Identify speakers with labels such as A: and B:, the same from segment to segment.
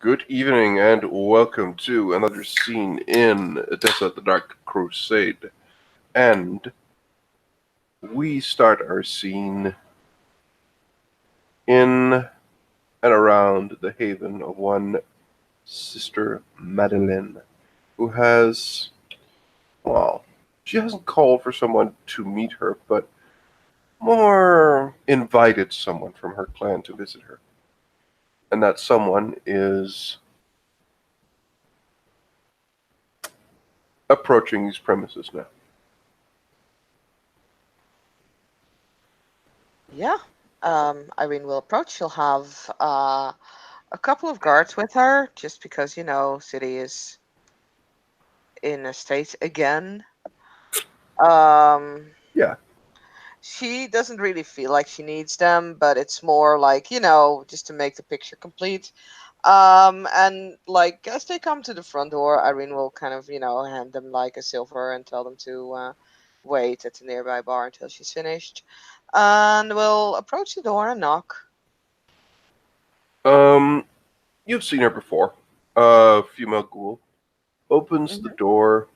A: Good evening and welcome to another scene in Odessa the Dark Crusade. And we start our scene in and around the haven of one Sister Madeline, who has, well, she hasn't called for someone to meet her, but more invited someone from her clan to visit her. And that someone is approaching these premises now.
B: Yeah. Irene will approach. She'll have a couple of guards with her, just because, city is in a state again. Um,
A: Yeah.
B: she doesn't really feel like she needs them, but it's more like, just to make the picture complete. And like as they come to the front door, Irene will kind of, hand them like a silver and tell them to wait at the nearby bar until she's finished. And we'll approach the door and knock.
A: Um, you've seen her before. Female ghoul opens the
B: Mhm.
A: door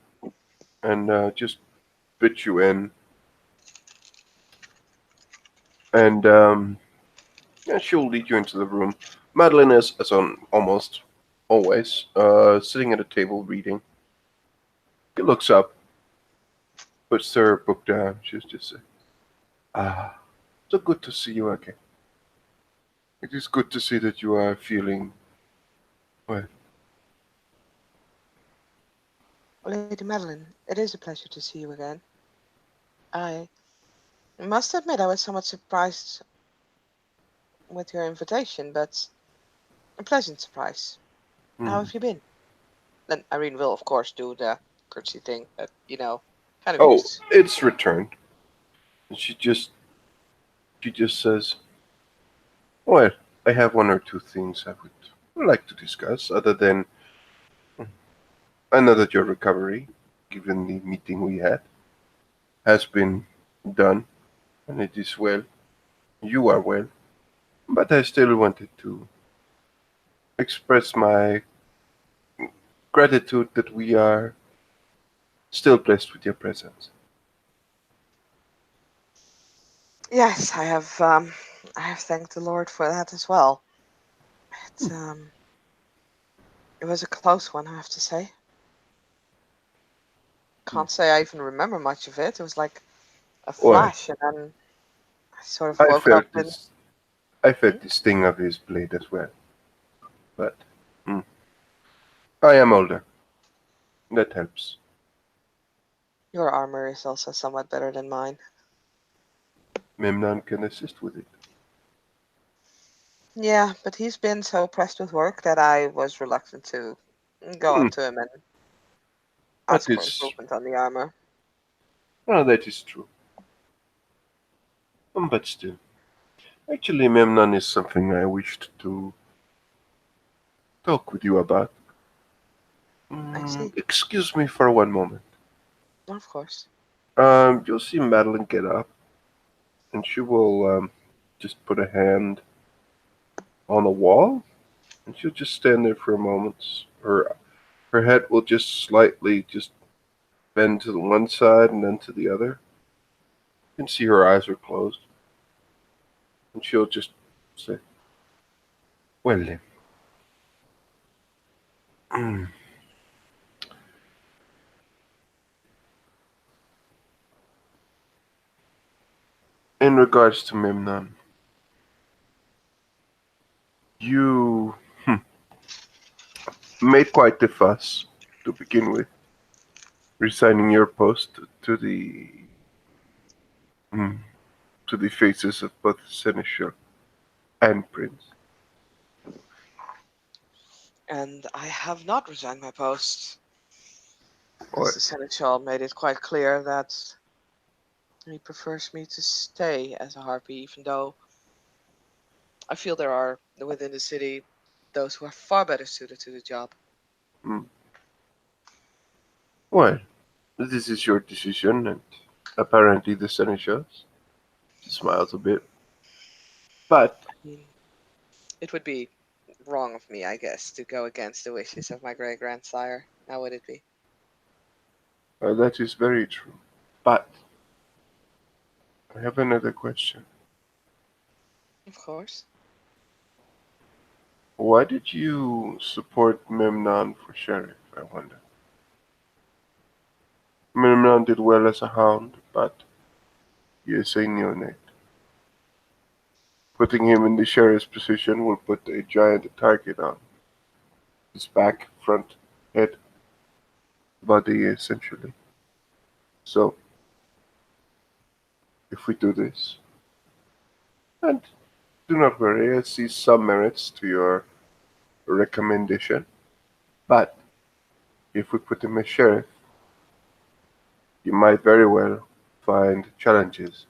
A: and just fits you in, and yeah, she'll lead you into the room. Madeline is, as on almost always, sitting at a table reading. She looks up, puts her book down. She's just saying, "Ah, so good to see you again. It is good to see that you are feeling well."
B: Lady Madeline, it is a pleasure to see you again. I must admit I was somewhat surprised with your invitation, but a pleasant surprise. How
A: Hmm.
B: have you been? Then Irene will, of course, do the curtsy thing that, kind of
A: Oh,
B: used.
A: it's returned. And she just says, "Well, I have one or two things I would like to discuss, other than I know that your recovery, given the meeting we had, has been done, and it is well. You are well. But I still wanted to express my gratitude that we are still blessed with your presence."
B: Yes, I have thanked the Lord for that as well. It, it was a close one, I have to say. Can't say I even remember much of it. It was like a
A: Well,
B: flash, and then I sort of
A: I
B: woke
A: felt
B: up and.
A: this. I
B: Hmm?
A: felt the sting of his blade as well. But I am older. That helps.
B: Your armor is also somewhat better than mine.
A: Memnon can assist with it.
B: Yeah, but he's been so pressed with work that I was reluctant to go
A: Hmm,
B: up to him and
A: that
B: ask for
A: is.
B: improvement on the armor.
A: Well, that is true. But still, actually, Memnon is something I wished to talk with you about.
B: I see.
A: Excuse me for one moment.
B: Of course.
A: You'll see Madeline get up, and she will just put a hand on the wall, and she'll just stand there for a moment. Her head will just slightly just bend to the one side and then to the other. You can see her eyes are closed, and she'll just say, "Well then, in regards to Memnon, you made quite the fuss to begin with, resigning your post to mm, to the faces of both Seneschal and Prince.
B: And I have not resigned my post,
A: Well,
B: as the seneschal made it quite clear that he prefers me to stay as a harpy, even though I feel there are within the city those who are far better suited to the job.
A: mm, well, this is your decision, and apparently the Seneschal smiles a bit. But
B: I mean, it would be wrong of me, I guess, to go against the wishes of my great grandsire. Now would it be?
A: That is very true. But I have another question.
B: Of course.
A: Why did you support Memnon for sheriff, I wonder? Memnon did well as a hound, but he is a neonate. Putting him in the sheriff's position will put a giant target on his back, front, head, body, essentially. So, if we do this, and do not worry, I see some merits to your recommendation, but if we put him as sheriff, he might very well find challenges,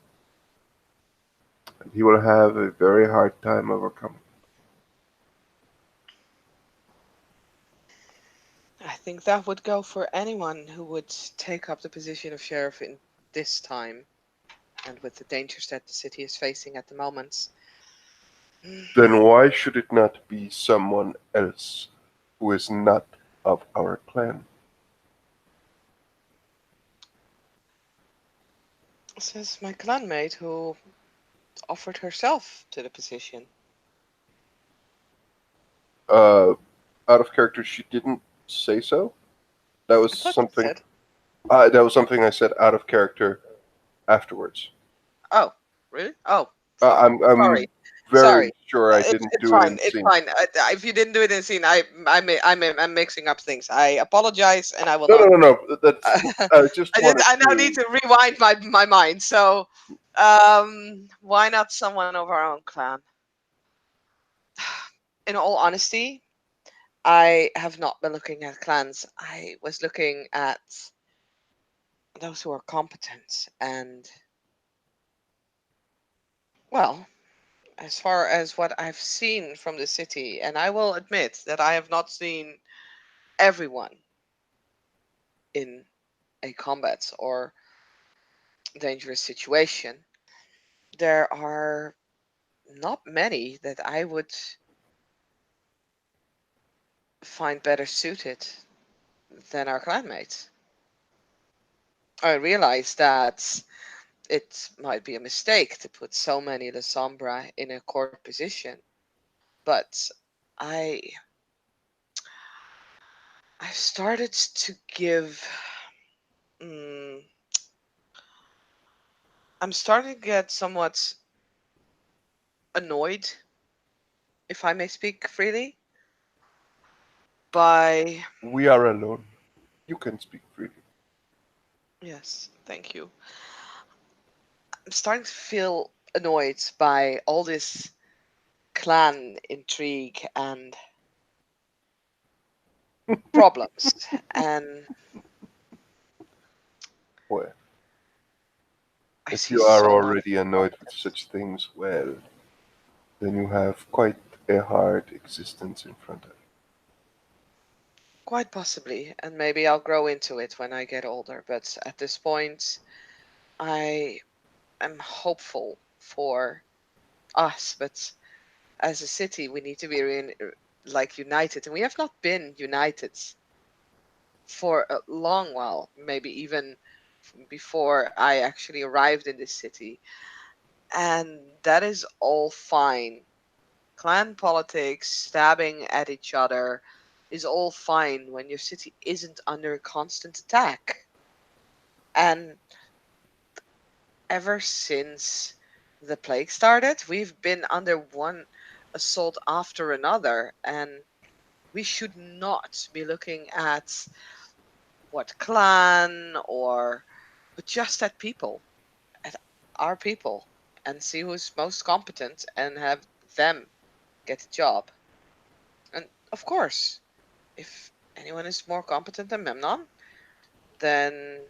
A: and he will have a very hard time overcoming.
B: I think that would go for anyone who would take up the position of sheriff in this time, and with the dangers that the city is facing at the moment.
A: Then why should it not be someone else who is not of our clan?
B: Says my clanmate who offered herself to the position.
A: Uh, Out of character, she didn't say so. That was
B: I thought you
A: something.
B: said.
A: That was something I said out of character afterwards.
B: Oh, really? Oh, fuck.
A: I'm
B: Sorry.
A: very
B: Sorry.
A: sure I
B: It's
A: didn't
B: it's
A: do it
B: fine.
A: in
B: It's
A: scene.
B: fine. If you didn't do it in scene, I'm mixing up things. I apologize, and I will
A: No, no,
B: not.
A: no, no. That's. I just wanted
B: I now need
A: to.
B: to rewind my mind. So, why not someone of our own clan? In all honesty, I have not been looking at clans. I was looking at those who are competent and, well, as far as what I've seen from the city, and I will admit that I have not seen everyone in a combat or dangerous situation. There are not many that I would find better suited than our clanmates. I realize that it might be a mistake to put so many La Sombra in a court position, but I I started to give. Mm, I'm starting to get somewhat annoyed, if I may speak freely, by.
A: We are alone. You can speak freely.
B: Yes, thank you. I'm starting to feel annoyed by all this clan intrigue and problems, and
A: Well,
B: I
A: if
B: see
A: you are
B: so much
A: already annoyed with
B: incompetence.
A: such things, well, then you have quite a hard existence in front of you.
B: Quite possibly, and maybe I'll grow into it when I get older, but at this point, I am hopeful for us, but as a city, we need to be like united, and we have not been united for a long while, maybe even before I actually arrived in this city. And that is all fine. Clan politics, stabbing at each other is all fine when your city isn't under constant attack. And ever since the plague started, we've been under one assault after another, and we should not be looking at what clan or, but just at people, at our people, and see who's most competent and have them get the job. And of course, if anyone is more competent than Memnon, then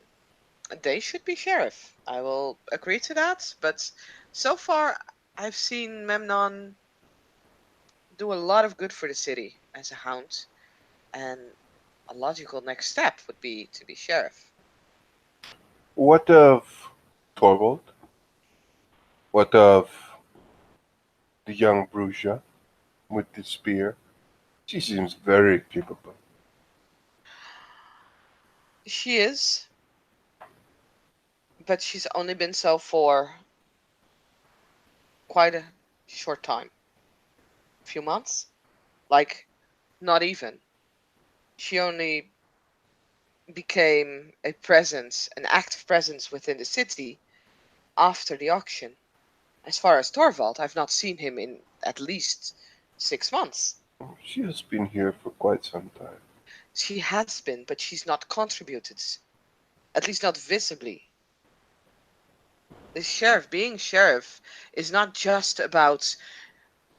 B: they should be sheriff. I will agree to that. But so far, I've seen Memnon do a lot of good for the city as a hound, and a logical next step would be to be sheriff.
A: What of Torvald? What of the young Bruja with the spear? She seems very capable.
B: She is, but she's only been so for quite a short time. A few months? Like, not even. She only became a presence, an active presence within the city after the auction. As far as Torvald, I've not seen him in at least 6 months.
A: She has been here for quite some time.
B: She has been, but she's not contributed, at least not visibly. The sheriff, being sheriff, is not just about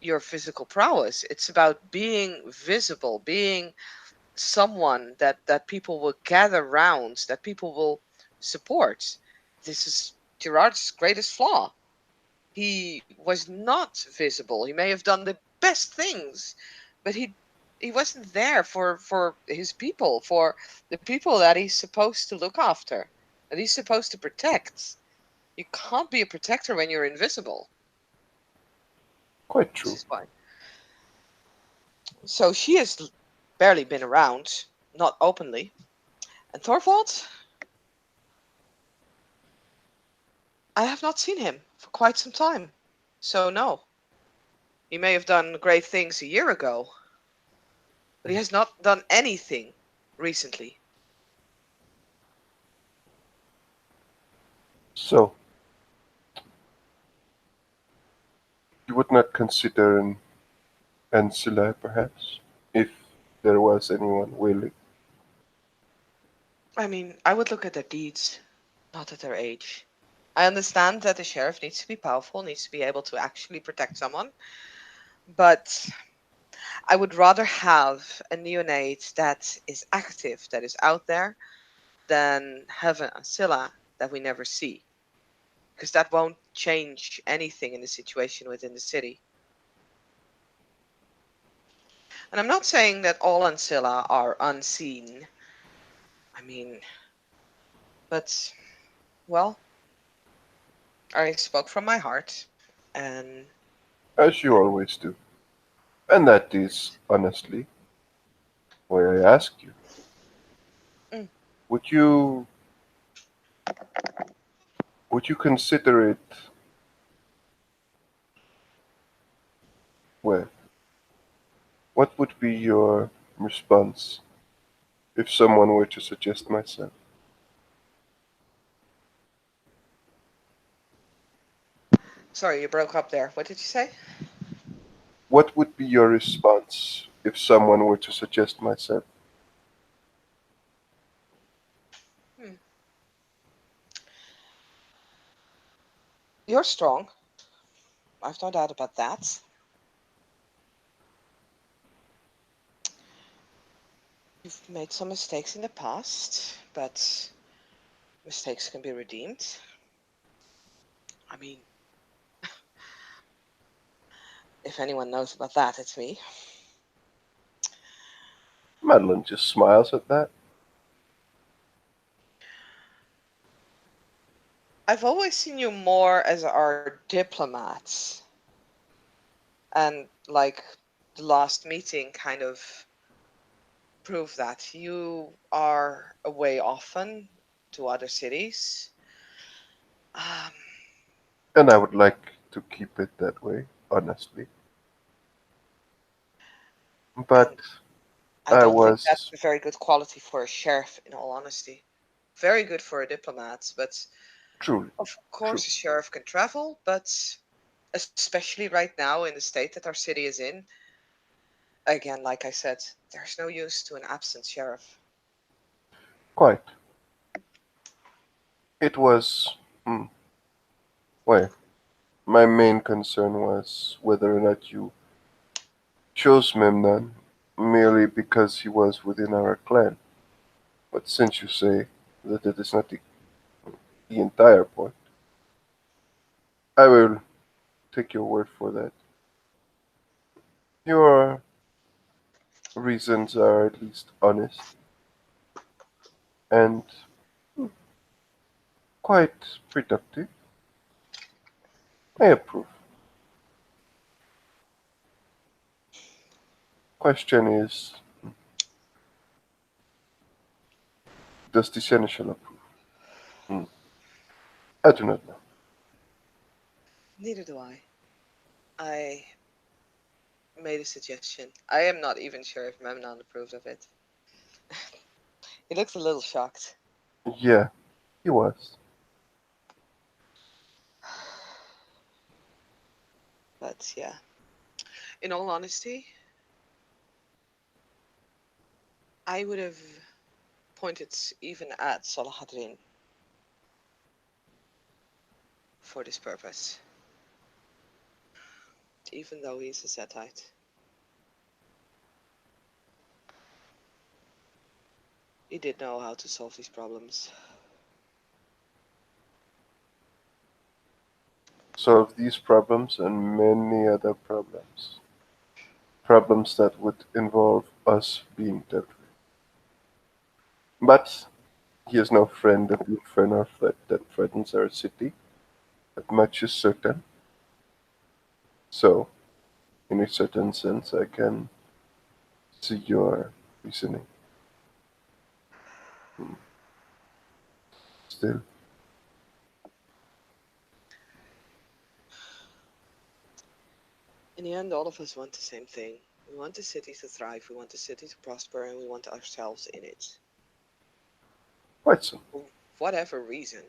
B: your physical prowess. It's about being visible, being someone that people will gather round, that people will support. This is Gerard's greatest flaw. He was not visible. He may have done the best things, but he wasn't there for his people, for the people that he's supposed to look after, that he's supposed to protect. You can't be a protector when you're invisible.
A: Quite
B: This
A: true.
B: is why. So she has barely been around, not openly. And Thorvald, I have not seen him for quite some time. So no, he may have done great things a year ago, but he has not done anything recently.
A: So, you would not consider an ancilla, perhaps, if there was anyone willing.
B: I mean, I would look at their deeds, not at their age. I understand that the sheriff needs to be powerful, needs to be able to actually protect someone, but I would rather have a neonate that is active, that is out there, than have an ancilla that we never see, because that won't change anything in the situation within the city. And I'm not saying that all ancilla are unseen. I mean, but, well, I spoke from my heart, and
A: As you always do. And that is, honestly, why I ask you.
B: mm,
A: Would you would you consider it, well, what would be your response if someone were to suggest myself?
B: sorry, you broke up there. What did you say?
A: What would be your response if someone were to suggest myself?
B: Hmm. You're strong. I've no doubt about that. You've made some mistakes in the past, but mistakes can be redeemed. I mean, if anyone knows about that, it's me.
A: Madeline just smiles at that.
B: I've always seen you more as our diplomat, and like the last meeting kind of proved that you are away often to other cities. Um,
A: And I would like to keep it that way, honestly. But
B: and I
A: I
B: don't think that's
A: was
B: a very good quality for a sheriff, in all honesty. Very good for a diplomat, but
A: truly
B: of
A: true.
B: course a sheriff can travel, but especially right now in the state that our city is in, again, like I said, there's no use to an absent sheriff.
A: Quite. It was, hmm, well, my main concern was whether or not you chose Memnon merely because he was within our clan. But since you say that that is not the entire point, I will take your word for that. Your reasons are at least honest and quite productive. I approve. question is, does the seneschal approve? Hmm. I do not know.
B: Neither do I. I made a suggestion. I am not even sure if Memnon approved of it. He looks a little shocked.
A: Yeah, he was.
B: But yeah, in all honesty, I would have pointed even at Salahadrin for this purpose, even though he's a Setite. He did know how to solve these problems.
A: Solve these problems and many other problems. Problems that would involve us being dealt with. But he is no friend of the infernal threat that threatens our city. That much is certain. So, in a certain sense, I can see your reasoning. Hmm. Still,
B: In the end, all of us want the same thing. We want the city to thrive, we want the city to prosper, and we want ourselves in it.
A: quite so.
B: For whatever reason.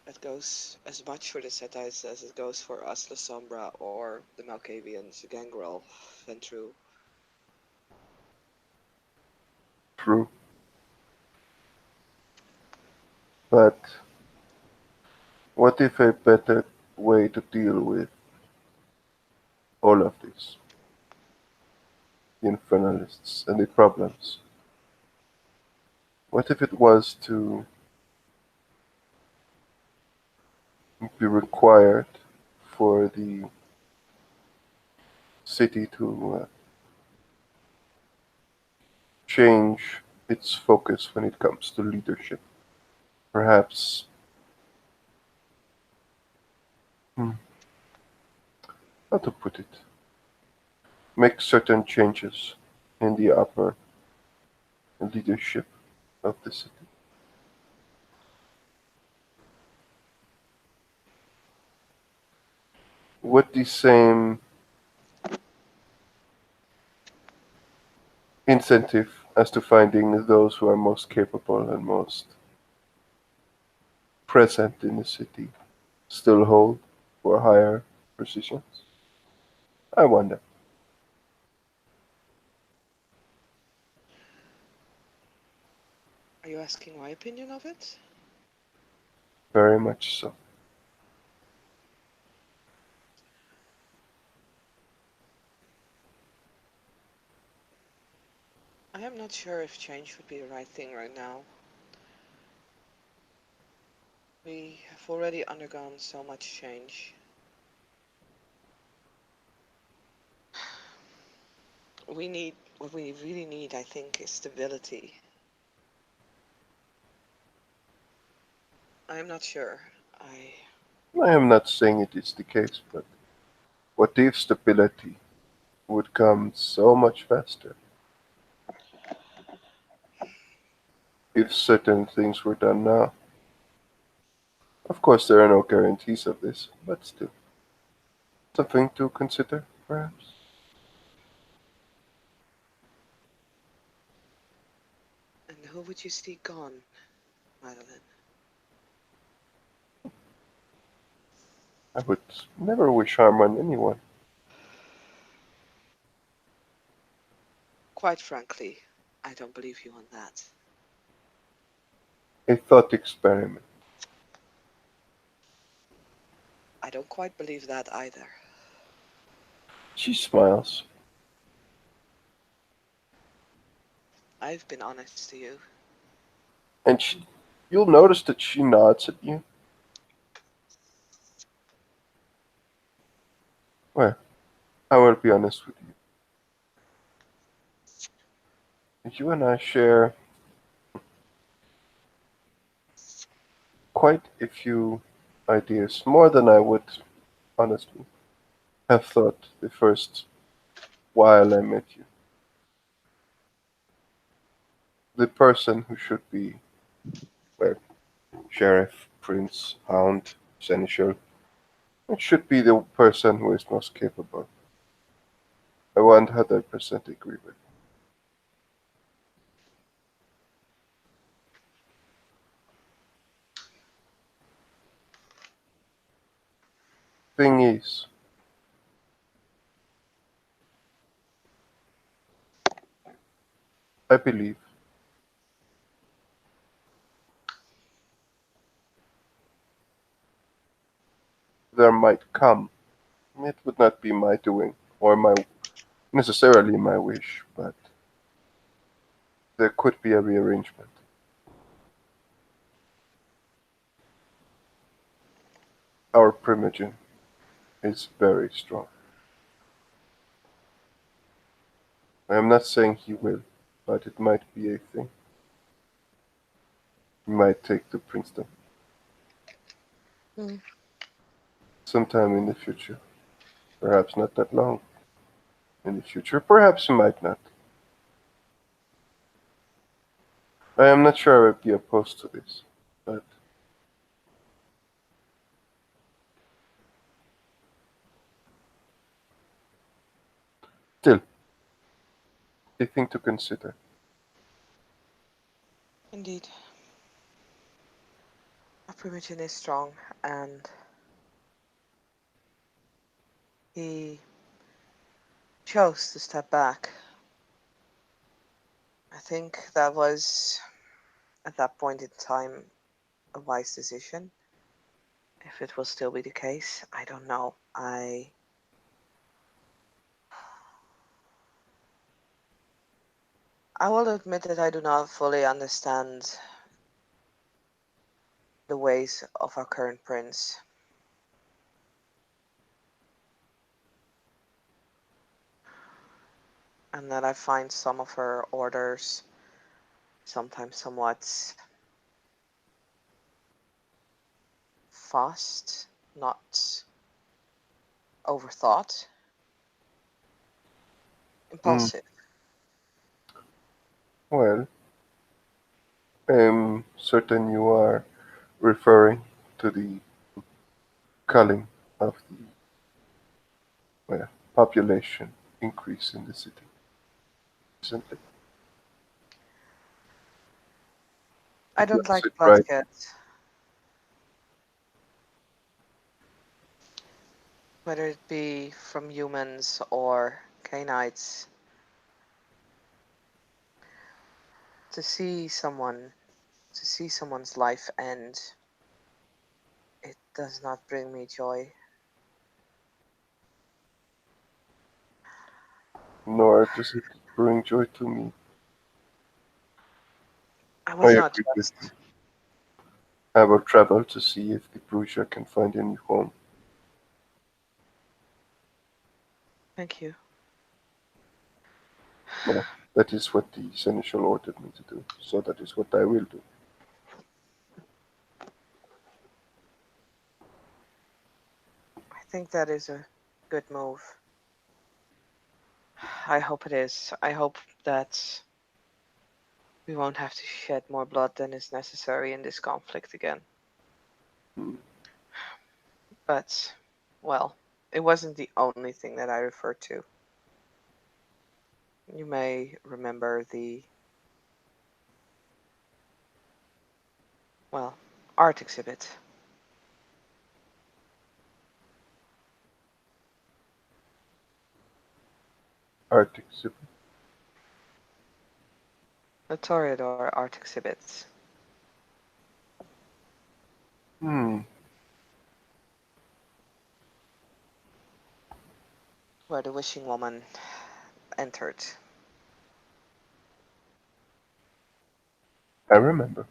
B: That goes as much for the Setites as it goes for us, the Sombra, or the Malkavians, Gangrel, Ventru.
A: True. But what if a better way to deal with all of this, the infernalists and the problems, what if it was to be required for the city to change its focus when it comes to leadership? Perhaps, hmm, how to put it, make certain changes in the upper leadership of the city. With the same incentive as to finding those who are most capable and most present in the city still hold for higher positions? I wonder.
B: Are you asking my opinion of it?
A: Very much so.
B: I am not sure if change would be the right thing right now. We have already undergone so much change. What we really need, I think, is stability. I am not sure. I
A: I am not saying it is the case, but what if stability would come so much faster if certain things were done now? Of course, there are no guarantees of this, but still, something to consider, perhaps.
B: and who would you see gone, Madeline?
A: I would never wish harm on anyone.
B: Quite frankly, I don't believe you on that.
A: A thought experiment.
B: I don't quite believe that either.
A: She smiles,
B: I've been honest to you.
A: and you'll notice that she nods at you. Well, I will be honest with you. You and I share quite a few ideas, more than I would honestly, have thought the first while I met you. The person who should be, well, sheriff, prince, hound, seneschal, it should be the person who is most capable. I 100% agree with you. Thing is, I believe there might come. It would not be my doing or my necessarily my wish, but there could be a rearrangement. Our primogen is very strong. I am not saying he will, but it might be a thing. He might take to Princeton
B: Mm.
A: sometime in the future. Perhaps not that long in the future. Perhaps he might not. I am not sure I would be opposed to this, but still, a thing to consider.
B: Indeed, a primogen is strong, and he chose to step back. I think that was, at that point in time, a wise decision. If it will still be the case, I don't know. I will admit that I do not fully understand the ways of our current prince, and that I find some of her orders sometimes somewhat fast, not overthought,
A: Mm,
B: impulsive.
A: well, I'm certain you are referring to the culling of the well, population increase in the city recently.
B: I
A: Did I
B: don't
A: see
B: like
A: it right?
B: bloodshed, whether it be from humans or canites. To see someone's life end, it does not bring me joy.
A: Nor does it bring joy to me.
B: I
A: I
B: was not
A: agree with you.
B: just.
A: I will travel to see if the Bruja can find a new home.
B: Thank you.
A: Well, that is what the Seneschal ordered me to do, so that is what I will do.
B: I think that is a good move. I hope it is. I hope that we won't have to shed more blood than is necessary in this conflict again.
A: Hmm.
B: But, well, it wasn't the only thing that I referred to. You may remember the, well, art exhibit.
A: Arctic Super.
B: The Toreador art exhibit,
A: Hmm.
B: where the wishing woman entered.
A: I remember.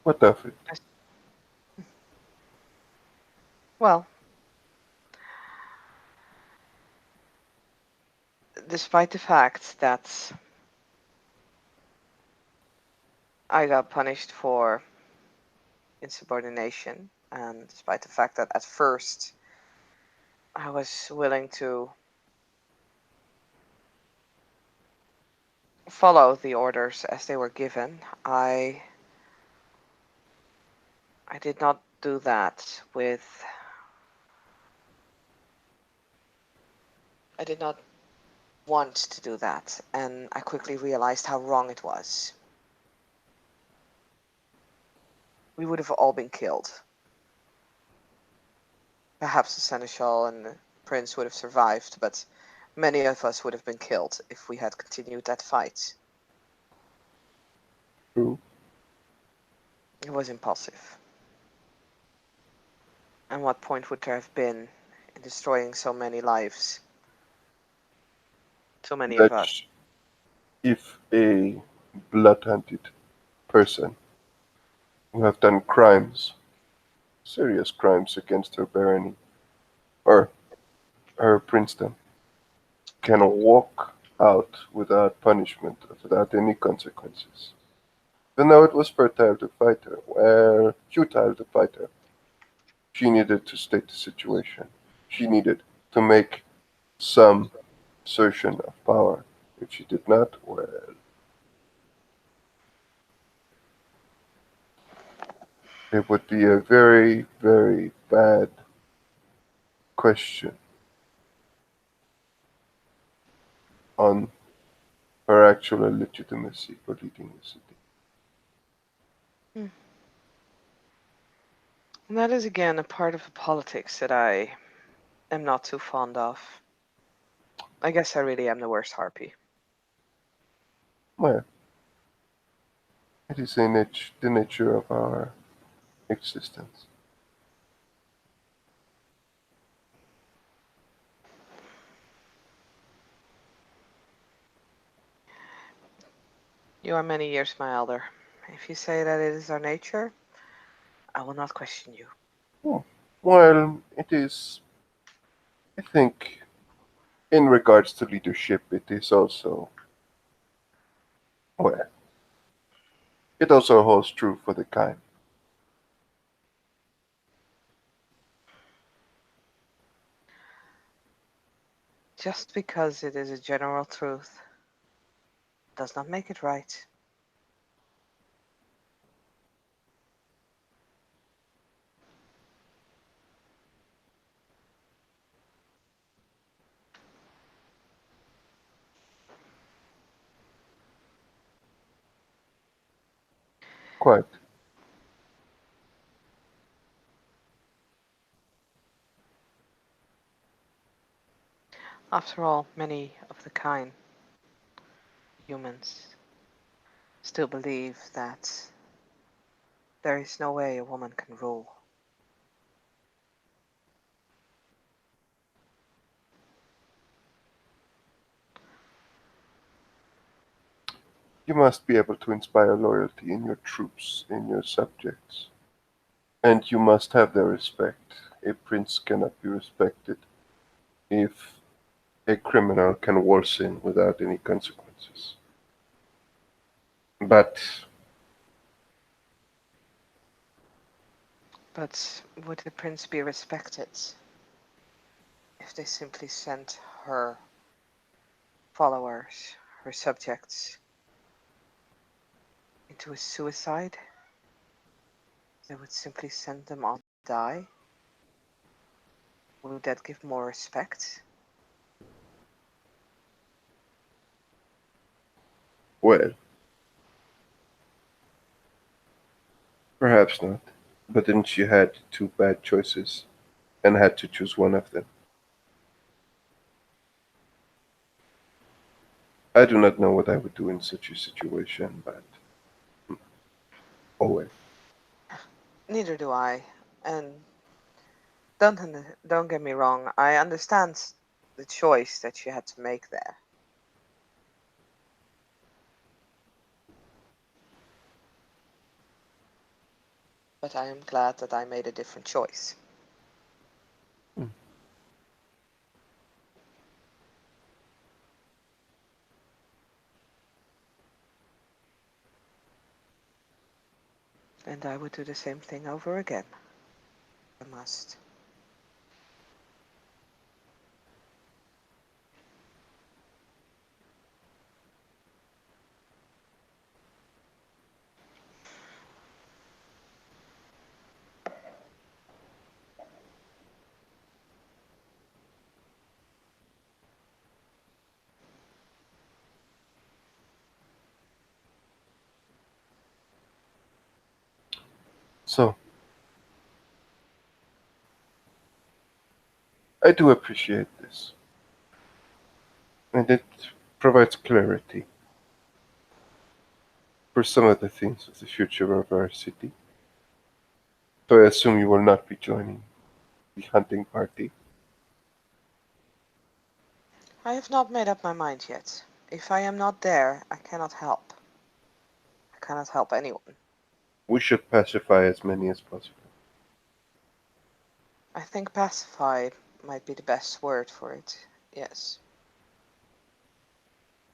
A: What of it?
B: Yes. Well, despite the fact that I got punished for insubordination, and despite the fact that at first I was willing to follow the orders as they were given, I did not do that with. I did not want to do that, and I quickly realized how wrong it was. We would have all been killed. Perhaps the seneschal and the prince would have survived, but many of us would have been killed if we had continued that fight.
A: True.
B: It was impulsive. And what point would there have been in destroying so many lives? So many of
A: That
B: us.
A: if a blood-hunted person who have done crimes, serious crimes against her barony or her princedom, can walk out without punishment, without any consequences. Even though it was fertile to fight her, well, futile to fight her, she needed to state the situation. She needed to make some assertion of power. If she did not, well, it would be a very, very bad question on her actual legitimacy for leading the city.
B: Hmm. And that is again a part of the politics that I am not too fond of. I guess I really am the worst harpy.
A: Well, it is the nature of our existence.
B: You are many years my elder. If you say that it is our nature, I will not question you.
A: Oh, well, it is, I think, in regards to leadership, it is also, well, it also holds true for the kind.
B: Just because it is a general truth does not make it right.
A: Quite.
B: After all, many of the kind humans still believe that there is no way a woman can rule.
A: You must be able to inspire loyalty in your troops, in your subjects. And you must have their respect. A prince cannot be respected if a criminal can waltz in without any consequences. But
B: But would the prince be respected if they simply sent her followers, her subjects, into a suicide? They would simply send them on to die? Would that give more respect?
A: well, perhaps not. But then she had two bad choices and had to choose one of them. I do not know what I would do in such a situation, but oh well.
B: Neither do I. And don't get me wrong, I understand the choice that you had to make there. But I am glad that I made a different choice.
A: Hmm.
B: And I would do the same thing over again. I must.
A: So, I do appreciate this, and it provides clarity for some of the things of the future of our city. So I assume you will not be joining the hunting party.
B: I have not made up my mind yet. If I am not there, I cannot help. I cannot help anyone.
A: We should pacify as many as possible.
B: I think pacify might be the best word for it. Yes.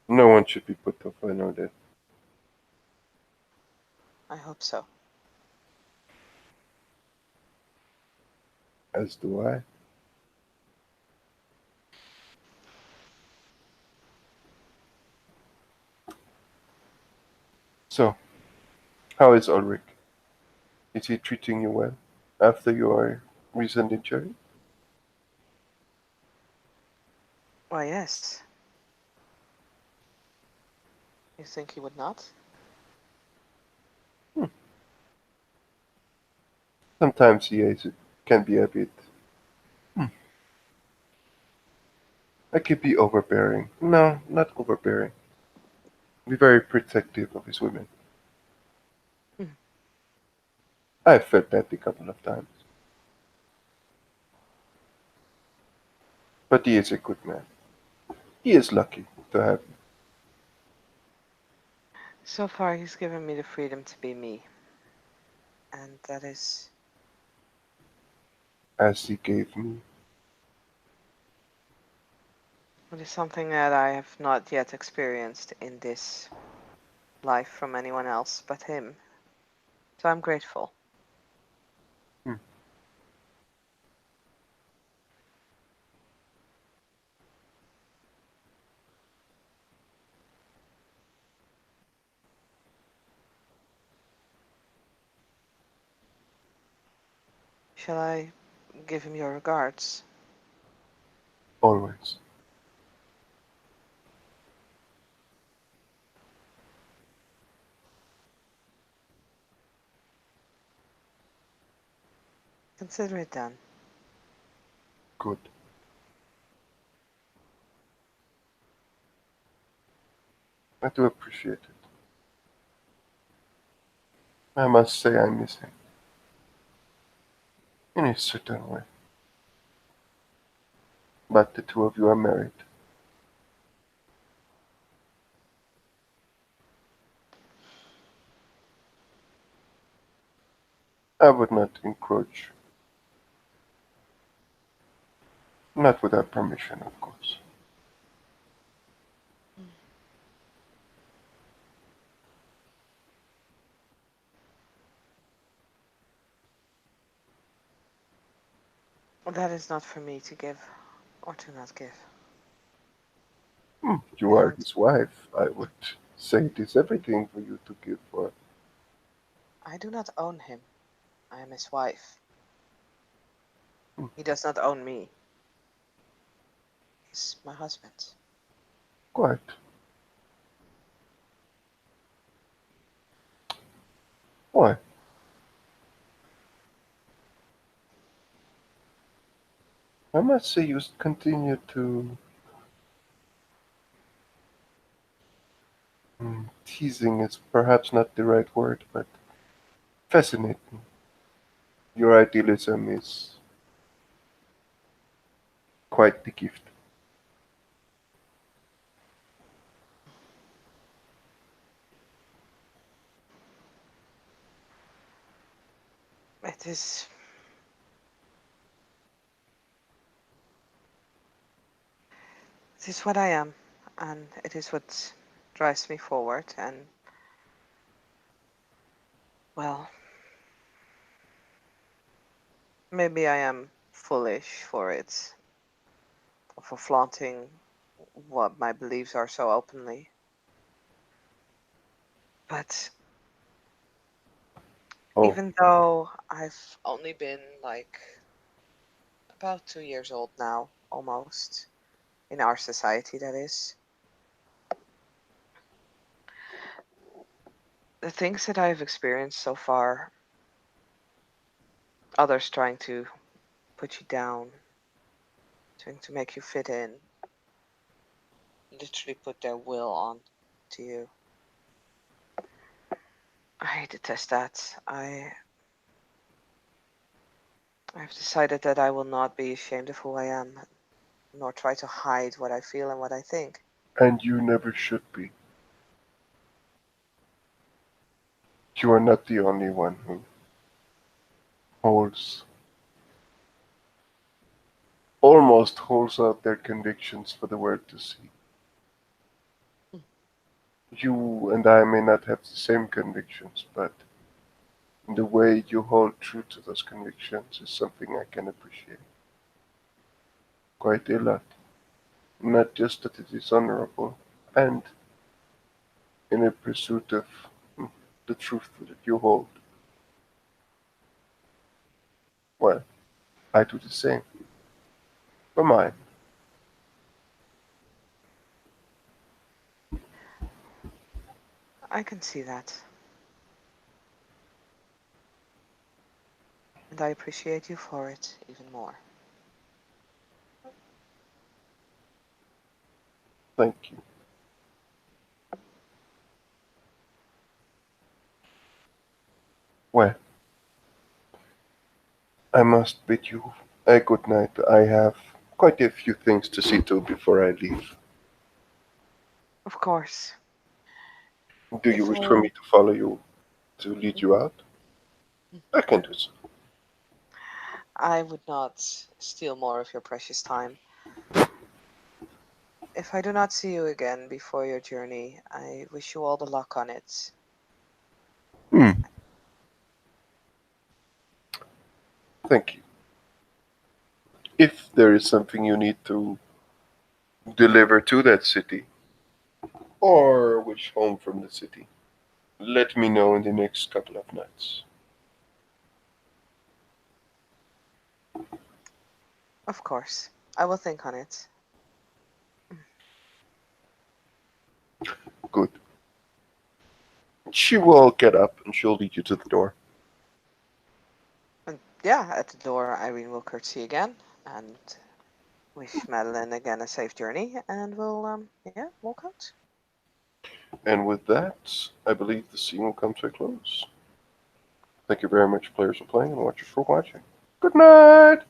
A: No one should be put off. I know that.
B: I hope so.
A: As do I. So, how is Ulrich? Is he treating you well after your recent injury?
B: Why, yes. You think he would not?
A: Hmm. Sometimes can be a bit. Hmm. I could be overbearing. No, not overbearing. Be very protective of his women.
B: Hmm.
A: I've felt that a couple of times. But he is a good man. He is lucky to have you,
B: So far, he's given me the freedom to be me. And that is
A: as he gave me.
B: something that I have not yet experienced in this life from anyone else but him. So I'm grateful.
A: Hmm.
B: Shall I give him your regards?
A: Always.
B: Consider it done.
A: Good. I do appreciate it. I must say I miss him. In a certain way. But the two of you are married. I would not encroach. Not without permission, of course.
B: That is not for me to give or to not give. I
A: You are
B: don't.
A: his wife. I would say it is everything for you to give for.
B: I do not own him. I am his wife.
A: Hmm,
B: He does not own me. He's my husband.
A: quite. Why? I must say you continue to. Teasing is perhaps not the right word, but fascinate me. Your idealism is quite the gift.
B: It is. It is what I am, and it is what drives me forward. And well, Maybe I am foolish for it, for flaunting what my beliefs are so openly. But
A: Oh,
B: even though I've only been like about 2 years old now, almost, in our society, that is, the things that I've experienced so far, others trying to put you down, trying to make you fit in, literally put their will on to you. I detest that. I've decided that I will not be ashamed of who I am, nor try to hide what I feel and what I think.
A: and you never should be. You are not the only one who holds, almost holds out their convictions for the world to see. You and I may not have the same convictions, but the way you hold true to those convictions is something I can appreciate quite a lot. Not just that it is honorable, and in a pursuit of mm, the truth that you hold. Well, I do the same for mine.
B: I can see that, and I appreciate you for it even more.
A: Thank you. Well, I must bid you a good night. I have quite a few things to see to before I leave.
B: Of course,
A: Do you
B: if
A: wish for me
B: all,
A: to follow you to lead you
B: Mhm.
A: out? I can do so.
B: I would not steal more of your precious time. If I do not see you again before your journey, I wish you all the luck on it.
A: Hmm, thank you. If there is something you need to deliver to that city, or wish home from the city, let me know in the next couple of nights.
B: Of course, I will think on it.
A: Good. She will get up and she'll lead you to the door.
B: And yeah, at the door, Irene will curtsy again and wish Madeline again a safe journey, and we'll yeah, walk out.
A: And with that, I believe the scene will come to a close. Thank you very much, players, for playing and watchers for watching. Good night!